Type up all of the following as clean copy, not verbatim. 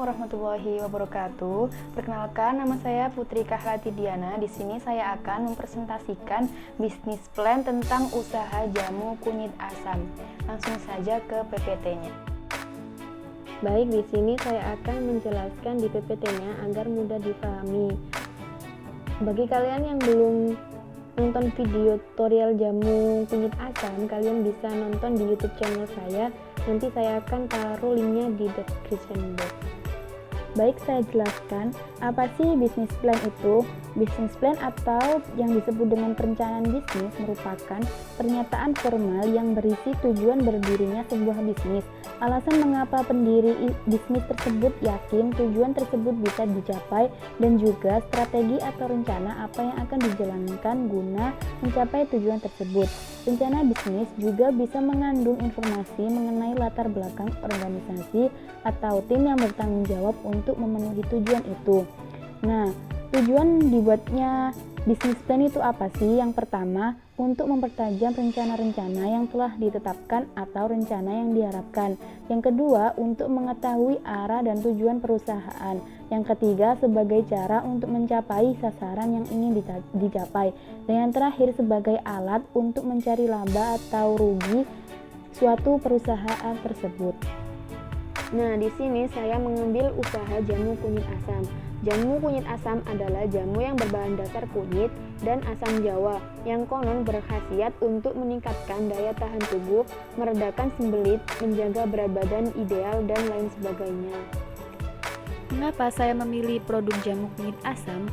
warahmatullahi wabarakatuh. Perkenalkan, nama saya Putri Kahlati Diana. Di sini saya akan mempresentasikan bisnis plan tentang usaha jamu kunyit asam. Langsung saja ke PPT-nya. Baik, di sini saya akan menjelaskan di PPT-nya agar mudah dipahami. Bagi kalian yang belum nonton video tutorial jamu kunyit asam, kalian bisa nonton di YouTube channel saya. Nanti saya akan taruh linknya di description box. Baik, saya jelaskan apa sih bisnis plan itu. Bisnis plan atau yang disebut dengan perencanaan bisnis merupakan pernyataan formal yang berisi tujuan berdirinya sebuah bisnis. Alasan mengapa pendiri bisnis tersebut yakin tujuan tersebut bisa dicapai, dan juga strategi atau rencana apa yang akan dijalankan guna mencapai tujuan tersebut. Rencana bisnis juga bisa mengandung informasi mengenai latar belakang organisasi atau tim yang bertanggung jawab untuk memenuhi tujuan itu. Nah, tujuan dibuatnya bisnis plan itu apa sih? Yang pertama, untuk mempertajam rencana-rencana yang telah ditetapkan atau rencana yang diharapkan. Yang kedua, untuk mengetahui arah dan tujuan perusahaan. Yang ketiga, sebagai cara untuk mencapai sasaran yang ingin dicapai. Dan yang terakhir, sebagai alat untuk mencari laba atau rugi suatu perusahaan tersebut. Nah, di sini saya mengambil usaha jamu kunyit asam. Jamu kunyit asam adalah jamu yang berbahan dasar kunyit dan asam jawa yang konon berkhasiat untuk meningkatkan daya tahan tubuh, meredakan sembelit, menjaga berat badan ideal, dan lain sebagainya. Mengapa saya memilih produk jamu kunyit asam?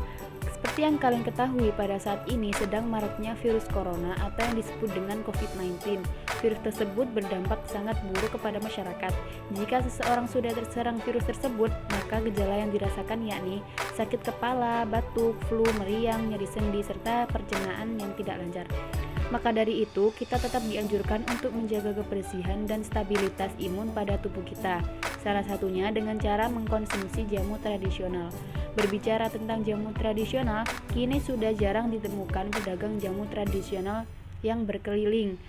Seperti yang kalian ketahui, pada saat ini sedang maraknya virus corona atau yang disebut dengan COVID-19. Virus tersebut berdampak sangat buruk kepada masyarakat. Jika seseorang sudah terserang virus tersebut, maka gejala yang dirasakan yakni sakit kepala, batuk, flu, meriang, nyeri sendi, serta pencernaan yang tidak lancar. Maka dari itu, kita tetap dianjurkan untuk menjaga kebersihan dan stabilitas imun pada tubuh kita. Salah satunya dengan cara mengkonsumsi jamu tradisional. Berbicara tentang jamu tradisional, kini sudah jarang ditemukan pedagang jamu tradisional yang berkeliling.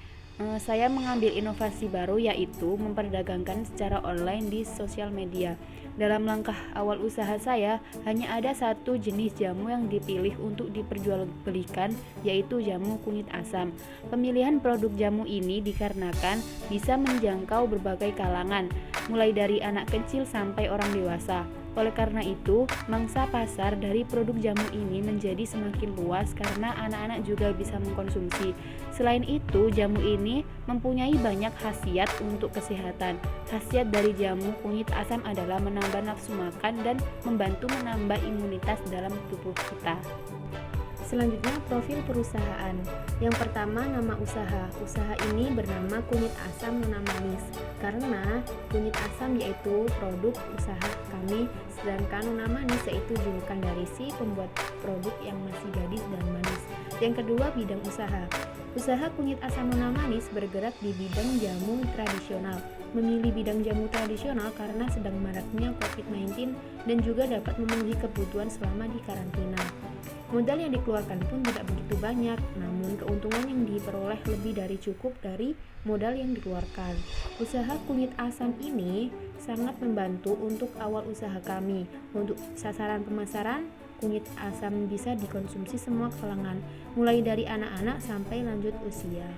Saya mengambil inovasi baru, yaitu memperdagangkan secara online di sosial media. Dalam langkah awal usaha saya, hanya ada satu jenis jamu yang dipilih untuk diperjualbelikan, yaitu jamu kunyit asam. Pemilihan produk jamu ini dikarenakan bisa menjangkau berbagai kalangan, mulai dari anak kecil sampai orang dewasa. Oleh karena itu, mangsa pasar dari produk jamu ini menjadi semakin luas karena anak-anak juga bisa mengkonsumsi. Selain itu, jamu ini mempunyai banyak khasiat untuk kesehatan. Khasiat dari jamu kunyit asam adalah menambah nafsu makan dan membantu menambah imunitas dalam tubuh kita. Selanjutnya, profil perusahaan. Yang pertama, nama usaha. Usaha ini bernama Kunyit Asam Nona Manis karena kunyit asam yaitu produk usaha kami, sedangkan Nona Manis yaitu julukan dari si pembuat produk yang masih gadis dan manis. Yang kedua, bidang usaha. Usaha Kunyit Asam Nona Manis bergerak di bidang jamu tradisional. Memilih bidang jamu tradisional karena sedang maraknya COVID-19 dan juga dapat memenuhi kebutuhan selama di karantina. Modal yang dikeluarkan pun tidak begitu banyak, namun keuntungan yang diperoleh lebih dari cukup dari modal yang dikeluarkan. Usaha kunyit asam ini sangat membantu untuk awal usaha kami. Untuk sasaran pemasaran, kunyit asam bisa dikonsumsi semua kalangan, mulai dari anak-anak sampai lanjut usia.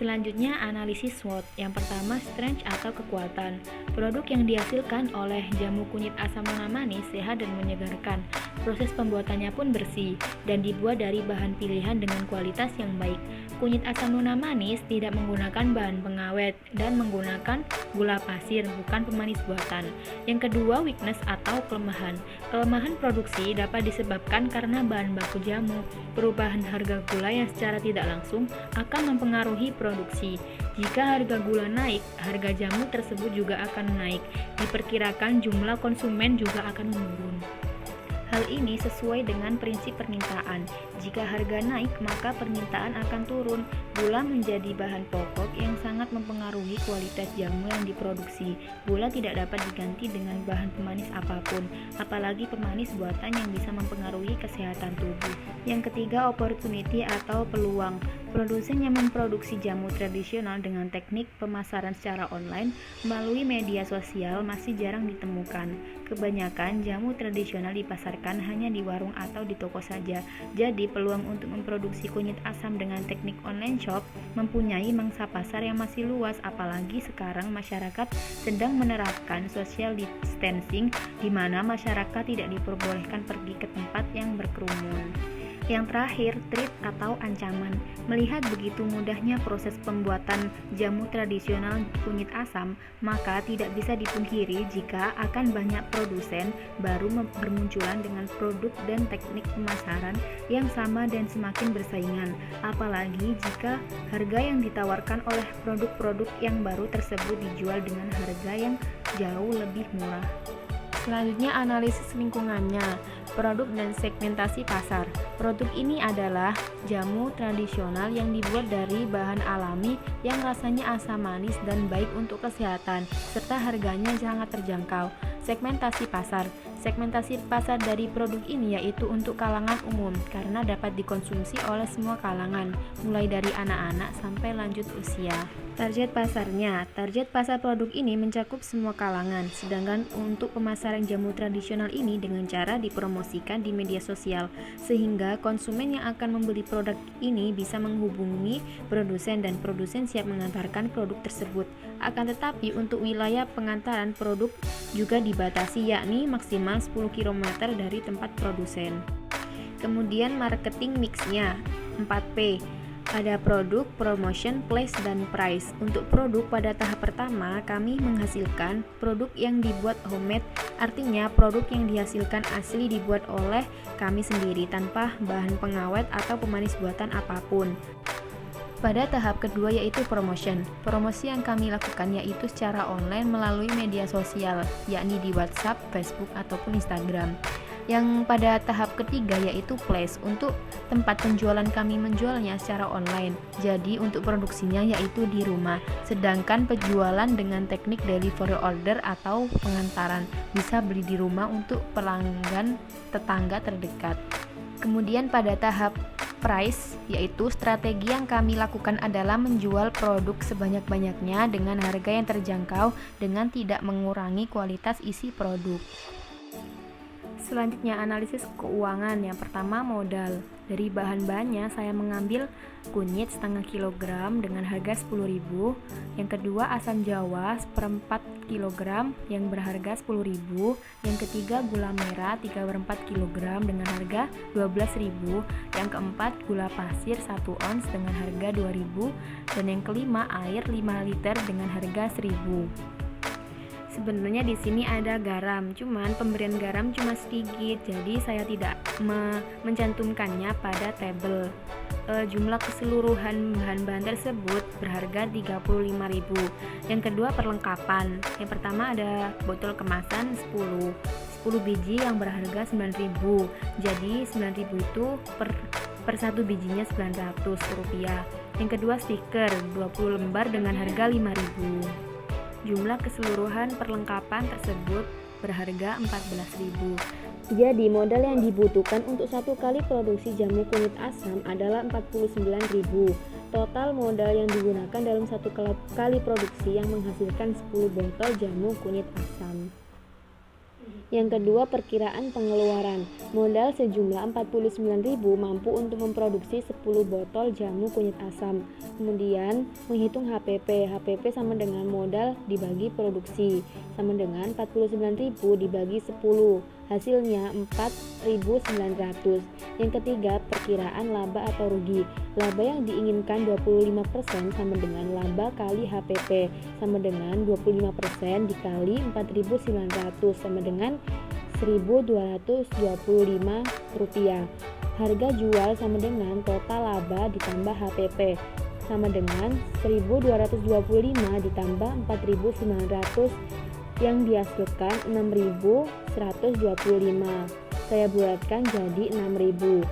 Selanjutnya, analisis SWOT. Yang pertama, strength atau kekuatan. Produk yang dihasilkan oleh jamu kunyit asam Nona Manis sehat dan menyegarkan. Proses pembuatannya pun bersih dan dibuat dari bahan pilihan dengan kualitas yang baik. Kunyit asam Nona Manis tidak menggunakan bahan pengawet dan menggunakan gula pasir, bukan pemanis buatan. Yang kedua, weakness atau kelemahan. Kelemahan produksi dapat disebabkan karena bahan baku jamu. Perubahan harga gula yang secara tidak langsung akan mempengaruhi produksi. Jika harga gula naik, harga jamu tersebut juga akan naik. Diperkirakan jumlah konsumen juga akan menurun. Hal ini sesuai dengan prinsip permintaan. Jika harga naik, maka permintaan akan turun. Gula menjadi bahan pokok yang sangat mempengaruhi kualitas jamu yang diproduksi. Gula tidak dapat diganti dengan bahan pemanis apapun, apalagi pemanis buatan yang bisa mempengaruhi kesehatan tubuh. Yang ketiga, opportunity atau peluang. Produsen yang memproduksi jamu tradisional dengan teknik pemasaran secara online melalui media sosial masih jarang ditemukan. Kebanyakan jamu tradisional dipasarkan hanya di warung atau di toko saja. Jadi peluang untuk memproduksi kunyit asam dengan teknik online shop mempunyai mangsa pasar yang masih luas, apalagi sekarang masyarakat sedang menerapkan social distancing di mana masyarakat tidak diperbolehkan pergi ke tempat yang berkerumun. Yang terakhir, threat atau ancaman. Melihat begitu mudahnya proses pembuatan jamu tradisional kunyit asam, maka tidak bisa dipungkiri jika akan banyak produsen baru bermunculan dengan produk dan teknik pemasaran yang sama dan semakin bersaingan. Apalagi jika harga yang ditawarkan oleh produk-produk yang baru tersebut dijual dengan harga yang jauh lebih murah. Selanjutnya, analisis lingkungannya, produk dan segmentasi pasar. Produk ini adalah jamu tradisional yang dibuat dari bahan alami yang rasanya asam manis dan baik untuk kesehatan, serta harganya sangat terjangkau. Segmentasi pasar. Segmentasi pasar dari produk ini yaitu untuk kalangan umum karena dapat dikonsumsi oleh semua kalangan, mulai dari anak-anak sampai lanjut usia. Target pasarnya. Target pasar produk ini mencakup semua kalangan, sedangkan untuk pemasaran jamu tradisional ini dengan cara dipromosikan di media sosial, sehingga konsumen yang akan membeli produk ini bisa menghubungi produsen dan produsen siap mengantarkan produk tersebut. Akan tetapi untuk wilayah pengantaran produk juga dibatasi, yakni maksimal 10 km dari tempat produsen. Kemudian marketing mixnya 4P. Ada produk, promotion, place, dan price. Untuk produk pada tahap pertama, kami menghasilkan produk yang dibuat homemade, artinya produk yang dihasilkan asli dibuat oleh kami sendiri tanpa bahan pengawet atau pemanis buatan apapun. Pada tahap kedua yaitu promotion. Promosi yang kami lakukan yaitu secara online melalui media sosial, yakni di WhatsApp, Facebook, ataupun Instagram. Yang pada tahap ketiga yaitu place. Untuk tempat penjualan kami menjualnya secara online, jadi untuk produksinya yaitu di rumah. Sedangkan penjualan dengan teknik delivery order atau pengantaran, bisa beli di rumah untuk pelanggan tetangga terdekat. Kemudian pada tahap price, yaitu strategi yang kami lakukan adalah menjual produk sebanyak-banyaknya dengan harga yang terjangkau dengan tidak mengurangi kualitas isi produk. Selanjutnya analisis keuangan. Yang pertama modal. Dari bahan-bahannya saya mengambil kunyit setengah kilogram dengan harga 10.000. Yang kedua asam jawa seperempat kilogram yang berharga 10.000. Yang ketiga gula merah 3/4 kilogram dengan harga 12.000. Yang keempat gula pasir 1 ons dengan harga 2.000. Dan yang kelima air 5 liter dengan harga 1.000. Sebenarnya di sini ada garam, cuman pemberian garam cuma sedikit, jadi saya tidak mencantumkannya pada tabel. Jumlah keseluruhan bahan-bahan tersebut berharga 35.000. Yang kedua perlengkapan. Yang pertama ada botol kemasan 10 biji yang berharga 9.000. Jadi 9.000 itu per satu bijinya Rp900. Yang kedua stiker 20 lembar dengan harga 5.000. Jumlah keseluruhan perlengkapan tersebut berharga 14.000. Jadi modal yang dibutuhkan untuk satu kali produksi jamu kunyit asam adalah 49.000. Total modal yang digunakan dalam satu kali produksi yang menghasilkan 10 botol jamu kunyit asam. Yang kedua, perkiraan pengeluaran. Modal sejumlah 49.000 mampu untuk memproduksi 10 botol jamu kunyit asam. Kemudian, menghitung HPP. HPP sama dengan modal dibagi produksi, sama dengan 49.000 dibagi 10. Hasilnya 4.900. Yang ketiga, perkiraan laba atau rugi. Laba yang diinginkan 25% sama dengan laba kali HPP, sama dengan 25% dikali 4.900 sama dengan Rp1.225. Harga jual sama dengan total laba ditambah HPP, sama dengan 1.225 ditambah 4.900 yang dihasilkan 6.125. Saya bulatkan jadi 6.000.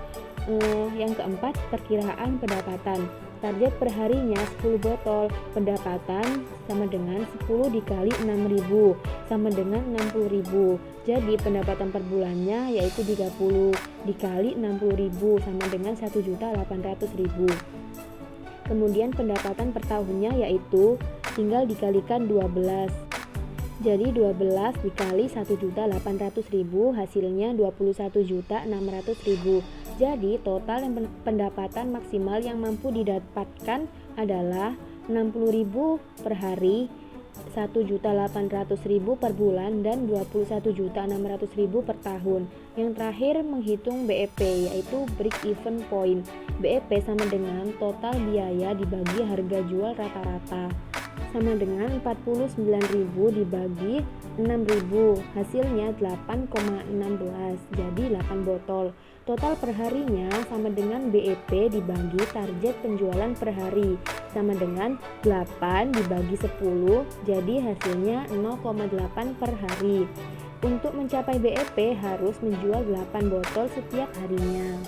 Yang keempat, perkiraan pendapatan. Target perharinya 10 botol. Pendapatan sama dengan 10 dikali 6.000 sama dengan 60.000. Jadi pendapatan per bulannya yaitu 30 dikali 60.000 sama dengan 1.800.000. Kemudian pendapatan per tahunnya yaitu tinggal dikalikan 12. Jadi 12 dikali 1.800.000 hasilnya 21.600.000. Jadi total yang pendapatan maksimal yang mampu didapatkan adalah 60.000 per hari, 1.800.000 per bulan, dan 21.600.000 per tahun. Yang terakhir menghitung BEP yaitu break even point. BEP sama dengan total biaya dibagi harga jual rata-rata, sama dengan 49.000 dibagi 6.000, hasilnya 8,16, jadi 8 botol. Total perharinya sama dengan BEP dibagi target penjualan per hari, sama dengan 8 dibagi 10, jadi hasilnya 0,8 per hari. Untuk mencapai BEP harus menjual 8 botol setiap harinya.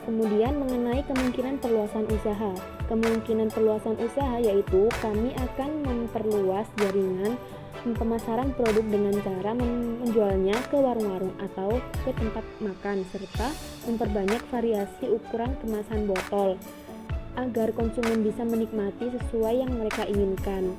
Kemudian mengenai kemungkinan perluasan usaha. Kemungkinan perluasan usaha yaitu kami akan memperluas jaringan pemasaran produk dengan cara menjualnya ke warung-warung atau ke tempat makan, serta memperbanyak variasi ukuran kemasan botol agar konsumen bisa menikmati sesuai yang mereka inginkan.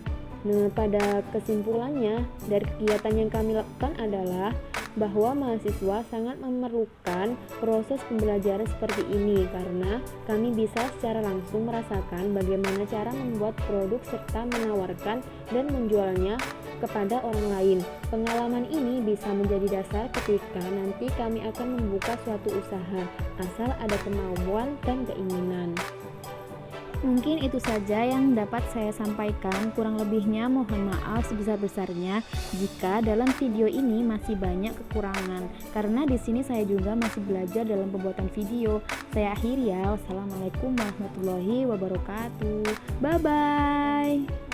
Nah, pada kesimpulannya dari kegiatan yang kami lakukan adalah bahwa mahasiswa sangat memerlukan proses pembelajaran seperti ini karena kami bisa secara langsung merasakan bagaimana cara membuat produk serta menawarkan dan menjualnya kepada orang lain. Pengalaman ini bisa menjadi dasar ketika nanti kami akan membuka suatu usaha, asal ada kemauan dan keinginan. Mungkin itu saja yang dapat saya sampaikan. Kurang lebihnya mohon maaf sebesar-besarnya jika dalam video ini masih banyak kekurangan, karena di sini saya juga masih belajar dalam pembuatan video. Saya akhiri ya. Wassalamualaikum warahmatullahi wabarakatuh. Bye bye.